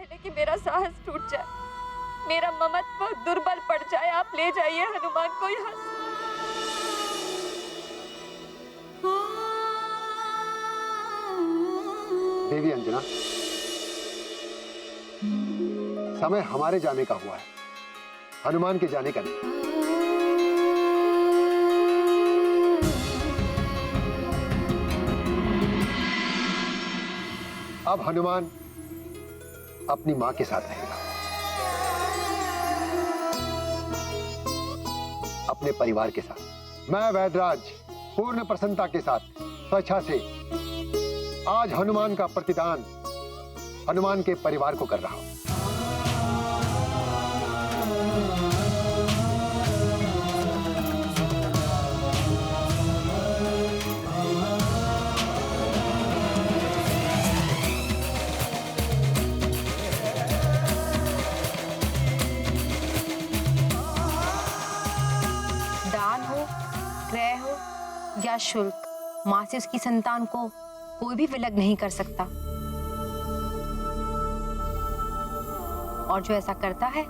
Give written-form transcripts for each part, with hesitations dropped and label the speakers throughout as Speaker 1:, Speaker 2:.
Speaker 1: पहले कि मेरा साहस टूट जाए, मेरा ममत्व दुर्बल पड़ जाए, आप ले जाइए हनुमान को यहाँ से।
Speaker 2: देवी अंजना, समय हमारे जाने का हुआ है, हनुमान के जाने का नहीं। अब हनुमान अपनी मां के साथ रहेगा, अपने परिवार के साथ। मैं वैदराज पूर्ण प्रसन्नता के साथ स्वेच्छा से आज हनुमान का प्रतिदान हनुमान के परिवार को कर रहा हूं।
Speaker 3: क्रय हो या शुल्क, मां से उसकी संतान को कोई भी विलग नहीं कर सकता, और जो ऐसा करता है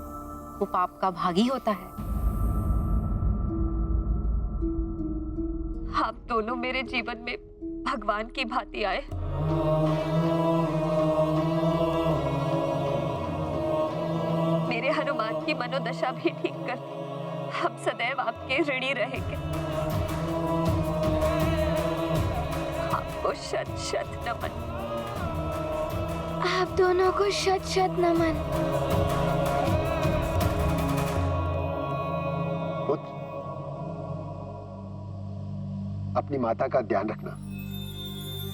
Speaker 3: वो पाप का भागी होता है।
Speaker 1: आप दोनों मेरे जीवन में भगवान की भांति आए। मेरे हनुमान की मनोदशा भी ठीक कर दी। हम सदैव आपके ऋणी रहेंगे। आपको शत शत नमन।
Speaker 4: आप दोनों को शत शत नमन।
Speaker 2: पुत्र, अपनी माता का ध्यान रखना,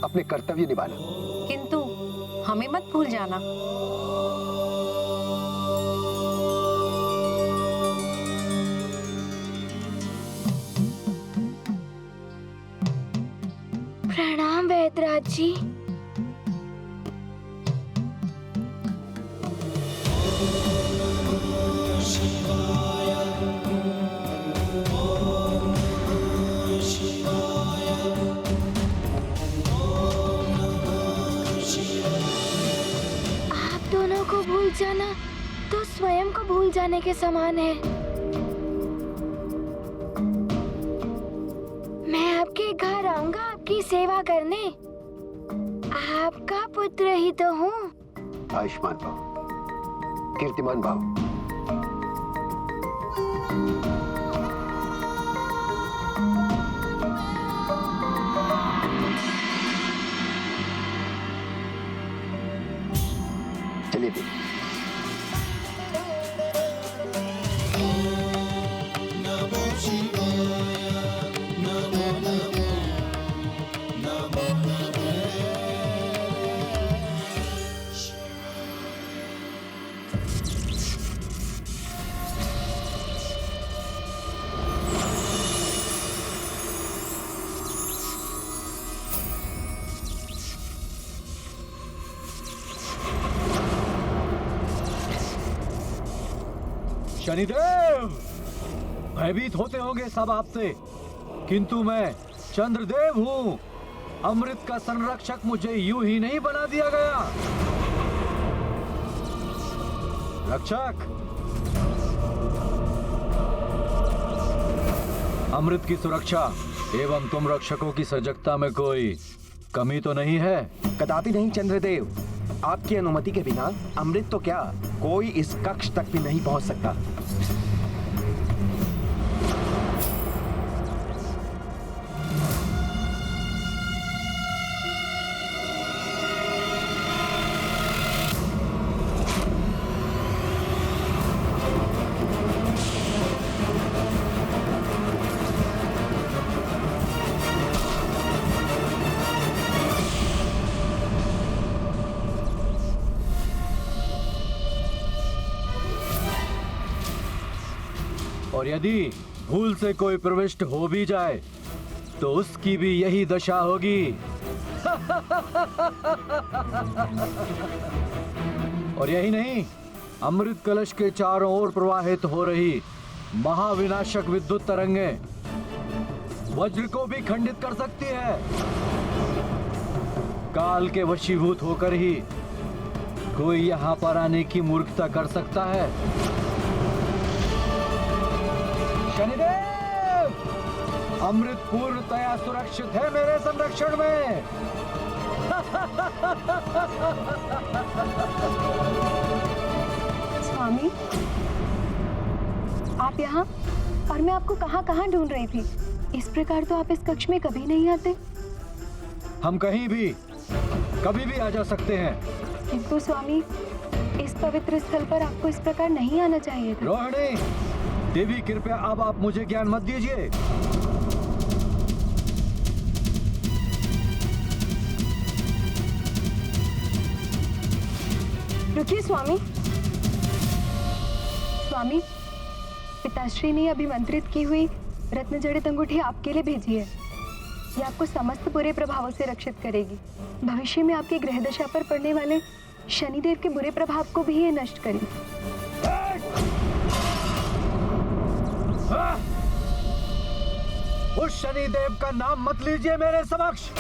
Speaker 2: अपने कर्तव्य निभाना।
Speaker 3: किंतु हमें मत भूल जाना।
Speaker 4: प्रणाम वैदराज जी। आप दोनों को भूल जाना तो स्वयं को भूल जाने के समान है। मैं आपके घर आऊंगा आपकी सेवा करने। आपका पुत्र ही तो हूँ।
Speaker 2: आयुष्मान भाव, कीर्तिमान भाव। चलिए देवी।
Speaker 5: शनिदेव, भयभीत होते होंगे सब आपसे, किंतु मैं चंद्रदेव हूँ। अमृत का संरक्षक मुझे यूं ही नहीं बना दिया गया। रक्षक, अमृत की सुरक्षा एवं तुम रक्षकों की सजगता में कोई कमी तो नहीं है?
Speaker 6: कदापि नहीं चंद्रदेव। आपकी अनुमति के बिना अमृत तो क्या, कोई इस कक्ष तक भी नहीं पहुंच सकता।
Speaker 5: और यदि भूल से कोई प्रविष्ट हो भी जाए तो उसकी भी यही दशा होगी। और यही नहीं, अमृत कलश के चारों ओर प्रवाहित हो रही महाविनाशक विद्युत तरंगें वज्र को भी खंडित कर सकती है। काल के वशीभूत होकर ही कोई यहाँ पर आने की मूर्खता कर सकता है? शनिदेव, अमृत पूर्णतया सुरक्षित है मेरे संरक्षण में।
Speaker 7: स्वामी, आप यहाँ और मैं आपको कहाँ कहाँ ढूंढ रही थी। इस प्रकार तो आप इस कक्ष में कभी नहीं आते।
Speaker 5: हम कहीं भी कभी भी आ जा सकते हैं।
Speaker 7: किंतु स्वामी, इस पवित्र स्थल पर आपको इस प्रकार नहीं आना चाहिए था।
Speaker 5: रोहिणी, देवी कृपया अब आप मुझे ज्ञान मत दीजिए।
Speaker 7: रुकिए स्वामी। स्वामी, पिताश्री ने अभिमंत्रित की हुई रत्न जड़ित अंगूठी आपके लिए भेजी है। ये आपको समस्त बुरे प्रभावों से रक्षित करेगी। भविष्य में आपकी ग्रह दशा पर पड़ने वाले शनिदेव के बुरे प्रभाव को भी ये नष्ट करेगी।
Speaker 5: उस शनिदेव का नाम मत लीजिए मेरे समक्ष।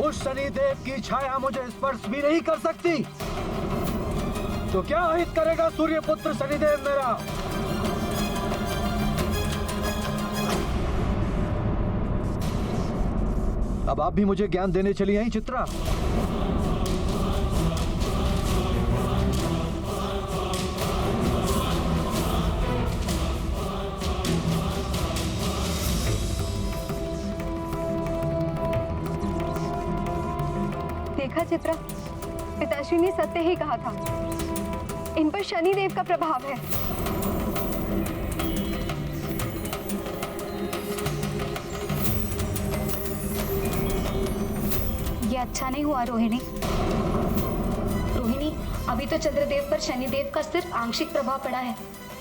Speaker 5: उस शनिदेव की छाया मुझे स्पर्श भी नहीं कर सकती। तो क्या हित करेगा सूर्यपुत्र शनिदेव मेरा? अब आप भी मुझे ज्ञान देने चली आई चित्रा।
Speaker 7: देखा चित्रा, पिताश्री ने सत्य ही कहा था। इन पर शनिदेव का प्रभाव है।
Speaker 4: ये अच्छा नहीं हुआ रोहिणी। रोहिणी, अभी तो चंद्रदेव पर शनिदेव का सिर्फ आंशिक प्रभाव पड़ा है।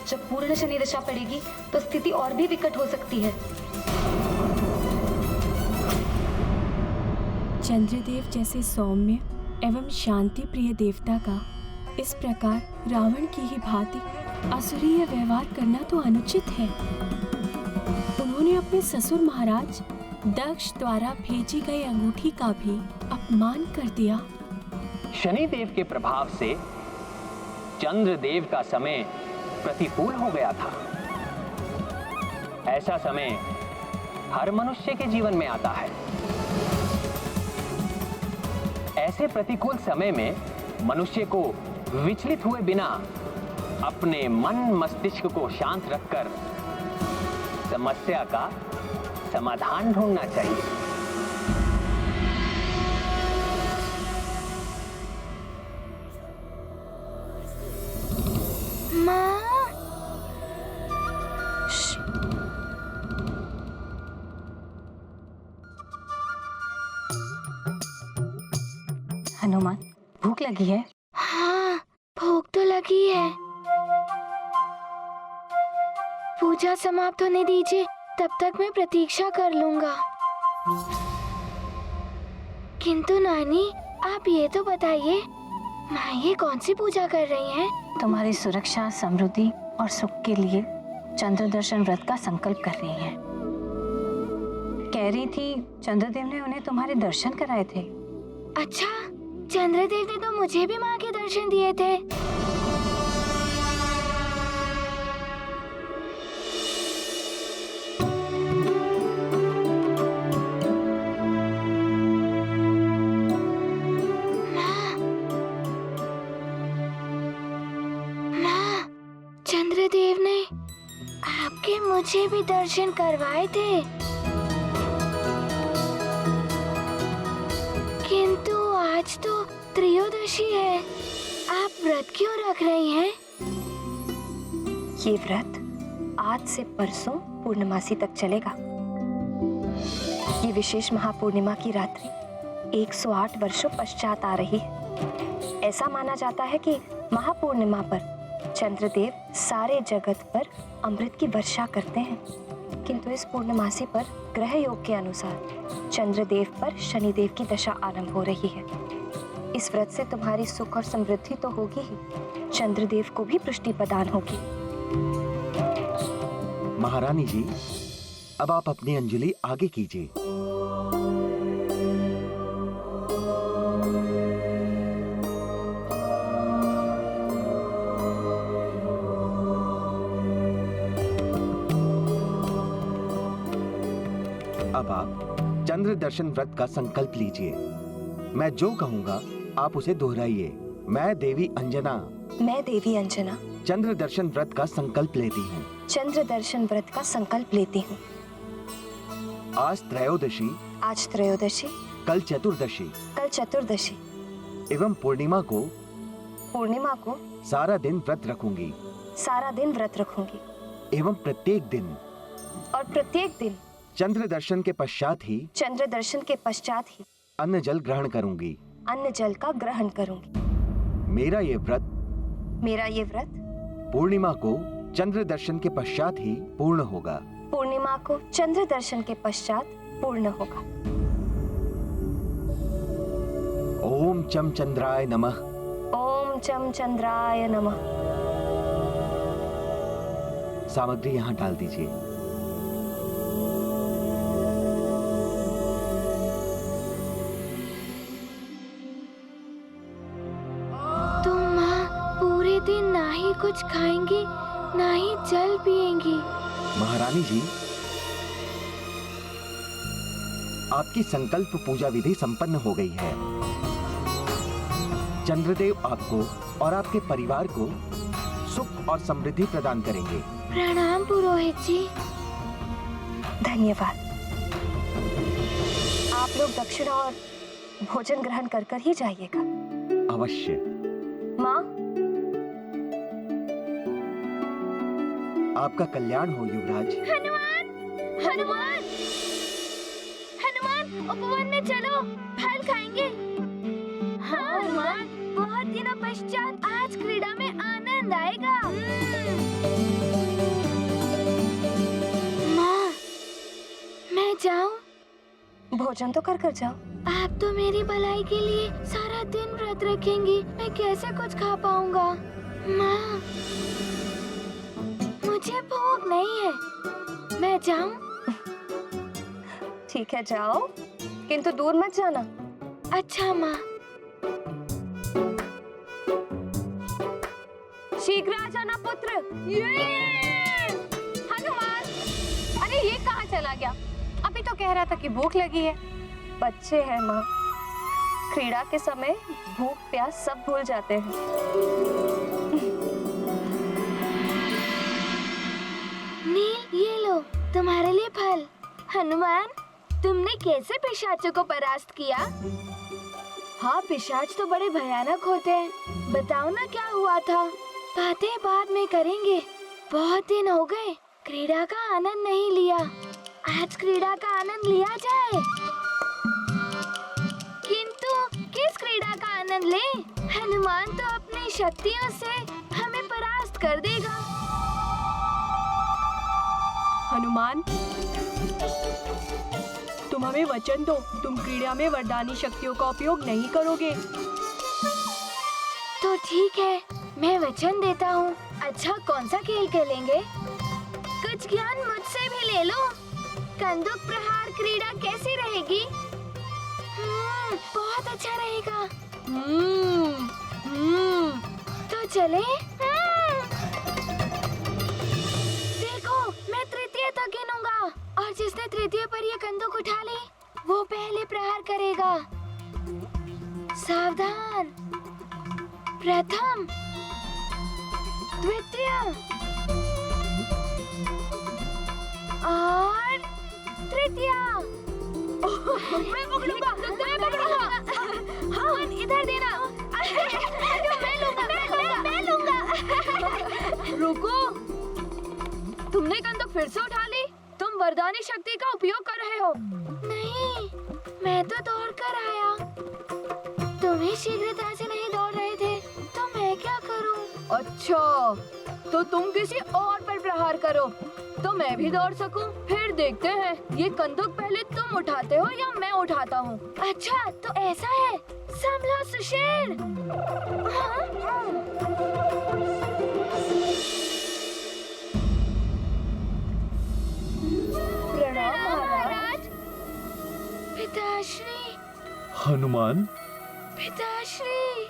Speaker 4: जब पूर्ण शनि दशा पड़ेगी तो स्थिति और भी विकट हो सकती है।
Speaker 8: चंद्रदेव जैसे सौम्य एवं शांति प्रिय देवता का इस प्रकार रावण की ही भांति असुरीय व्यवहार करना तो अनुचित है। उन्होंने अपने ससुर महाराज दक्ष द्वारा भेजी गई अंगूठी का भी अपमान कर दिया।
Speaker 9: शनिदेव के प्रभाव से चंद्रदेव का समय प्रतिकूल हो गया था। ऐसा समय हर मनुष्य के जीवन में आता है। ऐसे प्रतिकूल समय में मनुष्य को विचलित हुए बिना अपने मन मस्तिष्क को शांत रखकर समस्या का समाधान ढूंढना चाहिए।
Speaker 4: माँ,
Speaker 3: हनुमान, भूख लगी है?
Speaker 4: हाँ, भूख तो लगी है। पूजा समाप्त होने दीजिए, तब तक मैं प्रतीक्षा कर लूंगा। किंतु नानी, आप ये तो बताइए, माँ ये कौन सी पूजा कर रही हैं?
Speaker 3: तुम्हारी सुरक्षा, समृद्धि और सुख के लिए चंद्र दर्शन व्रत का संकल्प कर रही हैं। कह रही थी चंद्रदेव ने उन्हें तुम्हारे दर्शन कराए थे।
Speaker 4: अच्छा, चंद्रदेव ने तो मुझे भी माँ के दर्शन दिए थे। माँ, चंद्रदेव ने आपके मुझे भी दर्शन करवाए थे। किंतु आज तो त्रयोदशी है, आप व्रत क्यों रख रही हैं?
Speaker 7: ये व्रत आज से परसों पूर्णमासी तक चलेगा। ये विशेष महापूर्णिमा की रात्रि 108 वर्षों पश्चात आ रही है। ऐसा माना जाता है कि महापूर्णिमा पर चंद्रदेव सारे जगत पर अमृत की वर्षा करते हैं। किंतु इस पूर्णमासी पर ग्रह योग के अनुसार चंद्रदेव पर शनिदेव की दशा आरंभ हो रही है। इस व्रत से तुम्हारी सुख और समृद्धि तो होगी ही, चंद्रदेव को भी पुष्टि प्रदान होगी।
Speaker 6: महारानी जी, अब आप अपनी अंजलि आगे कीजिए। अब आप चंद्र दर्शन व्रत का संकल्प लीजिए। मैं जो कहूँगा आप उसे दोहराइए। मैं देवी अंजना
Speaker 7: मैं देवी अंजना
Speaker 6: चंद्र दर्शन व्रत का संकल्प लेती हूँ।
Speaker 7: चंद्र दर्शन व्रत का संकल्प लेती हूँ।
Speaker 6: आज त्रयोदशी,
Speaker 7: आज त्रयोदशी,
Speaker 6: कल चतुर्दशी,
Speaker 7: कल चतुर्दशी
Speaker 6: एवं पूर्णिमा को सारा दिन व्रत रखूंगी।
Speaker 7: सारा दिन व्रत रखूंगी
Speaker 6: एवं प्रत्येक दिन
Speaker 7: और प्रत्येक दिन
Speaker 6: चंद्र दर्शन के पश्चात ही अन्न जल ग्रहण करूंगी।
Speaker 7: अन्न जल का ग्रहण करूंगी।
Speaker 6: मेरा ये व्रत पूर्णिमा को चंद्र दर्शन के पश्चात ही पूर्ण होगा।
Speaker 7: पूर्णिमा को चंद्र दर्शन के पश्चात पूर्ण होगा।
Speaker 6: ओम चम चंद्राय नमः।
Speaker 7: ओम चम चंद्राय नमः।
Speaker 6: सामग्री यहाँ डाल दीजिए।
Speaker 10: तुम माँ पूरे दिन ना ही कुछ खाएंगी ना ही जल पिएंगी।
Speaker 6: महारानी जी, आपकी संकल्प पूजा विधि संपन्न हो गई है। चंद्रदेव आपको और आपके परिवार को सुख और समृद्धि प्रदान करेंगे।
Speaker 10: प्रणाम पुरोहित जी।
Speaker 7: धन्यवाद। आप लोग दक्षिणा और भोजन ग्रहण कर कर ही जाइएगा।
Speaker 6: अवश्य।
Speaker 7: माँ,
Speaker 6: आपका कल्याण हो युवराज।
Speaker 10: हनुमान, हनुमान, हनुमान, उपवन में चलो, फल खाएंगे। हाँ हनुमान, बहुत दिनों पश्चात आज क्रीड़ा में आनंद आएगा। माँ, मैं जाऊँ?
Speaker 7: भोजन तो कर कर जाओ।
Speaker 10: आप तो मेरी भलाई के लिए सारा दिन व्रत रखेंगी, मैं कैसे कुछ खा पाऊंगा? माँ, मुझे भूख नहीं है, मैं जाऊँ?
Speaker 7: ठीक है जाओ, किंतु दूर मत जाना।
Speaker 10: अच्छा माँ।
Speaker 1: शीघ्र आ जाना पुत्र। हनुमान, अरे ये कहाँ चला गया? अभी तो कह रहा था कि भूख लगी है।
Speaker 7: बच्चे हैं माँ, क्रीड़ा के समय भूख प्यास सब भूल जाते हैं।
Speaker 10: नील, ये लो तुम्हारे लिए फल। हनुमान, तुमने कैसे पिशाचों को परास्त किया? हाँ, पिशाच तो बड़े भयानक होते हैं। बताओ ना क्या हुआ था? बातें बाद में करेंगे, बहुत दिन हो गए क्रीड़ा का आनंद नहीं लिया। आज क्रीड़ा का आनंद लिया जाए। किंतु किस क्रीड़ा का आनंद ले? हनुमान तो अपनी शक्तियों से हमें परास्त कर देगा।
Speaker 8: हनुमान, तुम हमें वचन दो, तुम क्रीड़ा में वरदानी शक्तियों का उपयोग नहीं करोगे।
Speaker 10: तो ठीक है, मैं वचन देता हूँ। अच्छा, कौन सा खेल खेलेंगे? कुछ ज्ञान मुझसे भी ले लो। कंदुक प्रहार क्रीड़ा कैसी रहेगी? बहुत अच्छा रहेगा। तो चले? देखो, मैं तृतीय तक गिनूंगा और जिसने तृतीय पर ये कंदुक उठा ली वो पहले प्रहार करेगा। सावधान। प्रथम, द्वितीय और तृतीय। मैं पकड़ूंगा, मैं पकड़ूंगा। हाँ, इधर देना। मैं लूंगा।
Speaker 1: रुको, तुमने कंदुक फिर से उठा ली? तुम वरदानी शक्ति का उपयोग कर रहे हो।
Speaker 10: नहीं, मैं तो दौड़ कर आया। तुम्हें शीघ्रता से नहीं दौड़ रहे थे, तो मैं क्या करूं?
Speaker 1: अच्छा, तो तुम किसी और पर प्रहार करो तो मैं भी दौड़ सकूं। फिर देखते हैं ये कंदुक पहले तुम उठाते हो या मैं उठाता हूँ।
Speaker 10: अच्छा, तो ऐसा है। संभलो सुशेर।
Speaker 1: प्रणाम महाराज।
Speaker 10: पिताश्री,
Speaker 5: हनुमान
Speaker 10: पिताश्री,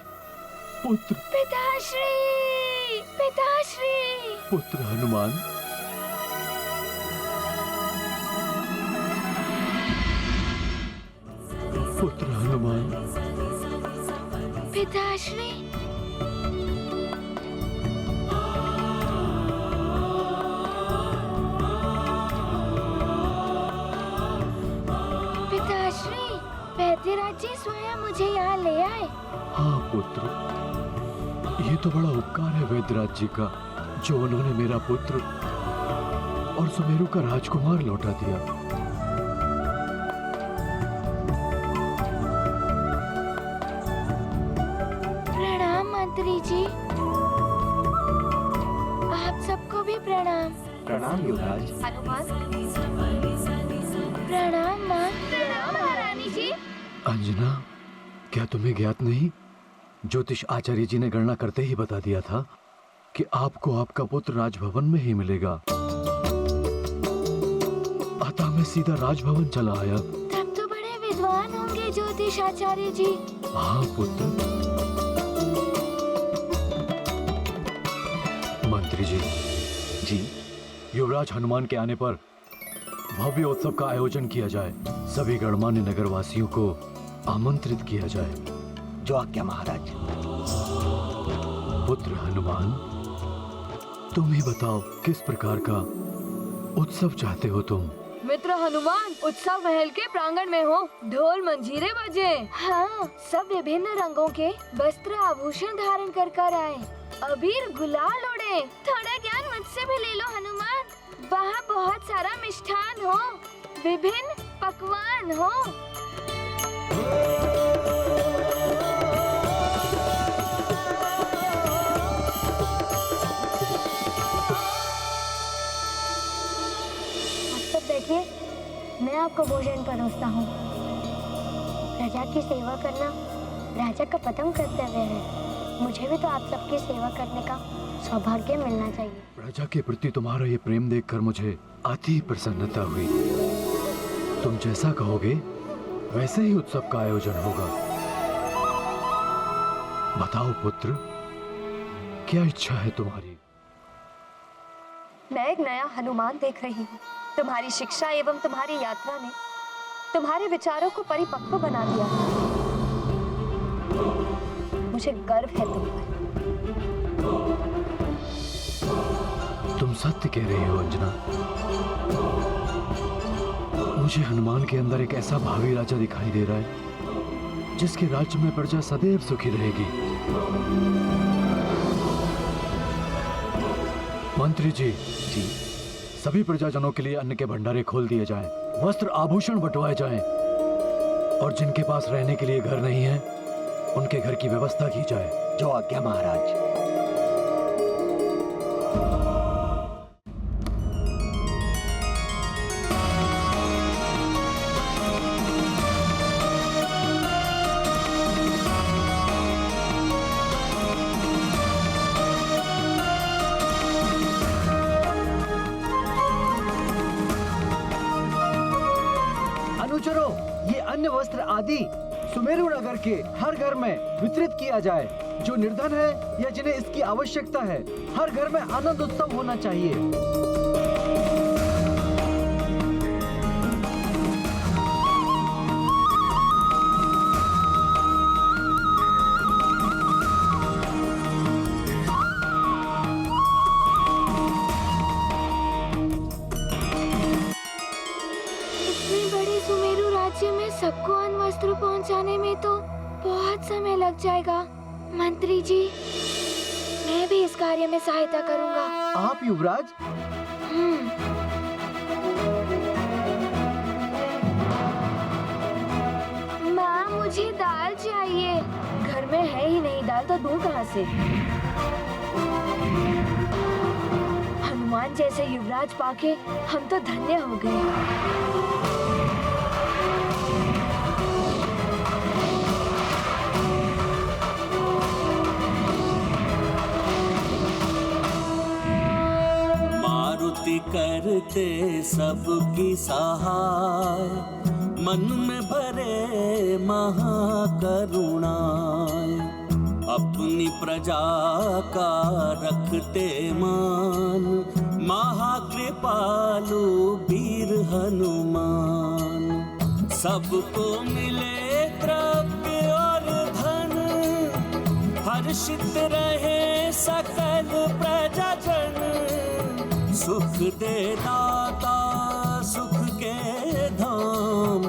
Speaker 5: पुत्र,
Speaker 10: पिताश्री, पिताश्री।
Speaker 5: पुत्र हनुमान।
Speaker 10: पिताश्री, पिताश्री, वैद्यराज जी स्वयं मुझे यहाँ ले आए।
Speaker 5: हाँ पुत्र, ये तो बड़ा उपकार है वैद्यराज जी का, जो उन्होंने मेरा पुत्र और सुमेरु का राजकुमार लौटा दिया।
Speaker 10: प्रणाम मंत्री जी। आप सबको भी प्रणाम।
Speaker 6: प्रणाम युवराज।
Speaker 10: प्रणाम माँ। प्रणाम महारानी जी।
Speaker 5: अंजना, क्या तुम्हें ज्ञात नहीं, ज्योतिष आचार्य जी ने गणना करते ही बता दिया था कि आपको आपका पुत्र राजभवन में ही मिलेगा। अतः मैं सीधा राजभवन चला आया।
Speaker 10: तब तो बड़े विद्वान होंगे ज्योतिष आचार्य जी।
Speaker 5: हाँ पुत्र। मंत्री जी,
Speaker 6: जी,
Speaker 5: युवराज हनुमान के आने पर भव्य उत्सव का आयोजन किया जाए। सभी गणमान्य नगरवासियों को आमंत्रित किया जाए।
Speaker 6: जो आज्ञा महाराज।
Speaker 5: पुत्र हनुमान, तुम ही बताओ किस प्रकार का उत्सव चाहते हो तुम?
Speaker 1: मित्र हनुमान, उत्सव महल के प्रांगण में हो, ढोल मंजीरे बजे।
Speaker 10: हाँ, सब विभिन्न रंगों के वस्त्र आभूषण धारण कर आए, अबीर गुलाल उड़े। थोड़ा ज्ञान मुझसे भी ले लो हनुमान। वहाँ बहुत सारा मिष्ठान हो, विभिन्न पकवान हो। बैठिए, मैं आपको भोजन परोसता हूँ। प्रजा की सेवा करना राजा का प्रथम कर्तव्य है। मुझे भी तो आप सबकी सेवा करने का सौभाग्य मिलना चाहिए।
Speaker 5: प्रजा के प्रति तुम्हारा ये प्रेम देखकर मुझे अति प्रसन्नता हुई। तुम जैसा कहोगे वैसे ही उत्सव का आयोजन होगा। बताओ पुत्र, क्या इच्छा है तुम्हारी?
Speaker 7: मैं एक नया हनुमान देख रही हूँ। तुम्हारी शिक्षा एवं तुम्हारी यात्रा ने तुम्हारे विचारों को परिपक्व बना दिया। मुझे गर्व है तुम पर।
Speaker 5: तुम सत्य कह रही हो अंजना। मुझे हनुमान के अंदर एक ऐसा भावी राजा दिखाई दे रहा है जिसके राज्य में प्रजा सदैव सुखी रहेगी। मंत्री जी, सभी प्रजाजनों के लिए अन्न के भंडारे खोल दिए जाएं, वस्त्र आभूषण बंटवाए जाएं और जिनके पास रहने के लिए घर नहीं है उनके घर की व्यवस्था की जाए।
Speaker 6: जो आज्ञा महाराज।
Speaker 5: अनुचरों, ये अन्य वस्त्र आदि सुमेरु नगर के हर घर में वितरित किया जाए। जो निर्धन है या जिन्हें इसकी आवश्यकता है, हर घर में आनंद उत्सव होना चाहिए।
Speaker 10: सबको अन्न वस्त्र पहुंचाने में तो बहुत समय लग जाएगा। मंत्री जी, मैं भी इस कार्य में सहायता करूंगा।
Speaker 5: आप युवराज?
Speaker 10: माँ, मुझे दाल चाहिए। घर में है ही नहीं दाल, तो दूं कहाँ से? हनुमान जैसे युवराज पाके हम तो धन्य हो गए।
Speaker 11: करते सबकी सहाय, मन में भरे महाकरुणाय। अपनी प्रजा का रखते मान, महाकृपालु वीर हनुमान। सबको मिले द्रव्य और धन, हर्षित रहे सकल प्रजाजन, सुख दे दाता सुख के धाम,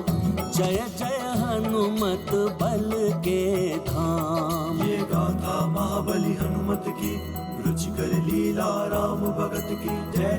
Speaker 11: जय जय हनुमत बल के धाम।
Speaker 12: ये गाथा महाबली हनुमत की, रुचिकर लीला राम भगत की, जय